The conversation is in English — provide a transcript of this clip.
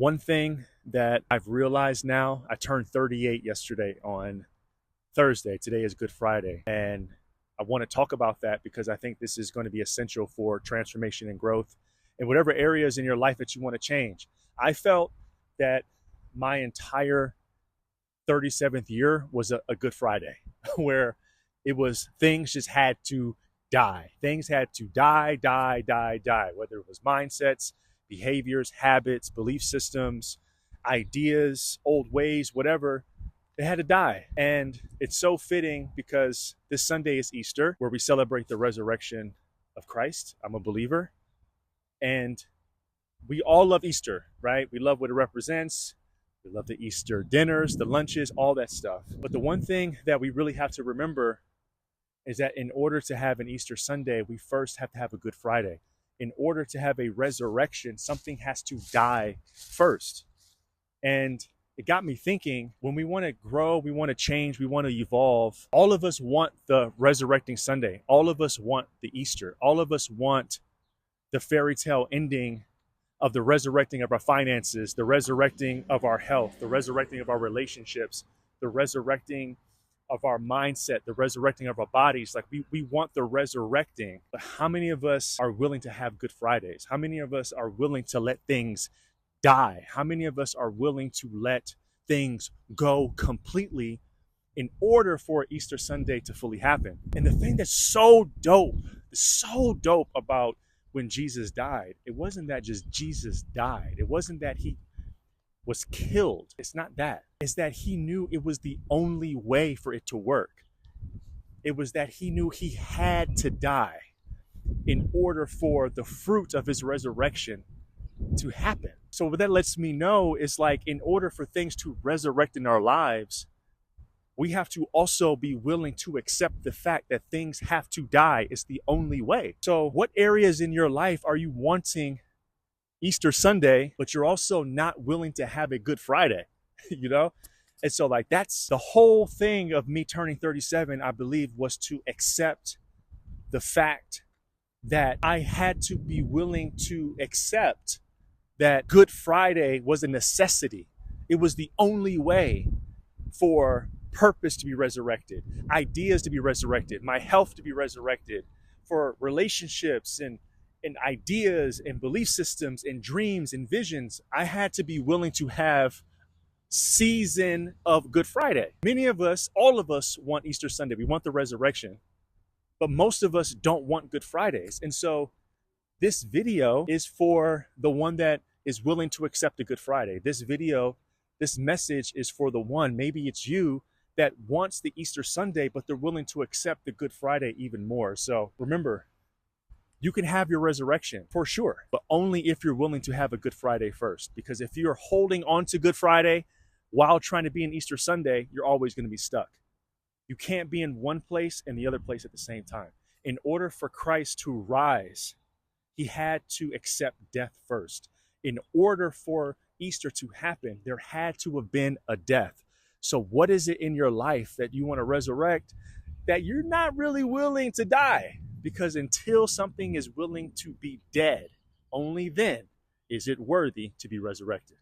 One thing that I've realized now, I turned 38 yesterday on Thursday. Today is Good Friday. And I want to talk about that because I think this is going to be essential for transformation and growth in whatever areas in your life that you want to change. I felt that my entire 37th year was a Good Friday where it was things just had to die. Things had to die, whether it was mindsets, behaviors, habits, belief systems, ideas, old ways, whatever, they had to die. And it's so fitting because this Sunday is Easter, where we celebrate the resurrection of Christ. I'm a believer. And we all love Easter, right? We love what it represents. We love the Easter dinners, the lunches, all that stuff. But the one thing that we really have to remember is that in order to have an Easter Sunday, we first have to have a Good Friday. In order to have a resurrection, something has to die first. And it got me thinking, when we want to grow, we want to change, we want to evolve, all of us want the resurrecting Sunday. All of us want the Easter. All of us want the fairy tale ending of the resurrecting of our finances, the resurrecting of our health, the resurrecting of our relationships, the resurrecting of our mindset, the resurrecting of our bodies. Like we want the resurrecting. But how many of us are willing to have Good Fridays? How many of us are willing to let things die? How many of us are willing to let things go completely in order for Easter Sunday to fully happen? And the thing that's so dope about when Jesus died, it wasn't that just Jesus died. It wasn't that he was killed. It's not that. It's that he knew it was the only way for it to work. It was that he knew he had to die in order for the fruit of his resurrection to happen. So what that lets me know is, like, in order for things to resurrect in our lives, we have to also be willing to accept the fact that things have to die. It's the only way. So what areas in your life are you wanting Easter Sunday, but you're also not willing to have a Good Friday, you know? And so, like, that's the whole thing of me turning 37, I believe, was to accept the fact that I had to be willing to accept that Good Friday was a necessity. It was the only way for purpose to be resurrected, ideas to be resurrected, my health to be resurrected, for relationships and ideas and belief systems and dreams and visions. I had to be willing to have season of Good Friday. Many of us, all of us, want Easter Sunday. We want the resurrection, but most of us don't want Good Fridays. And so this video is for the one that is willing to accept a Good Friday. This message is for the one, maybe it's you, that wants the Easter Sunday, but they're willing to accept the Good Friday even more. So remember, you can have your resurrection for sure, but only if you're willing to have a Good Friday first. Because if you're holding on to Good Friday while trying to be in Easter Sunday, you're always going to be stuck. You can't be in one place and the other place at the same time. In order for Christ to rise, he had to accept death first. In order for Easter to happen, there had to have been a death. So what is it in your life that you want to resurrect that you're not really willing to die? Because until something is willing to be dead, only then is it worthy to be resurrected.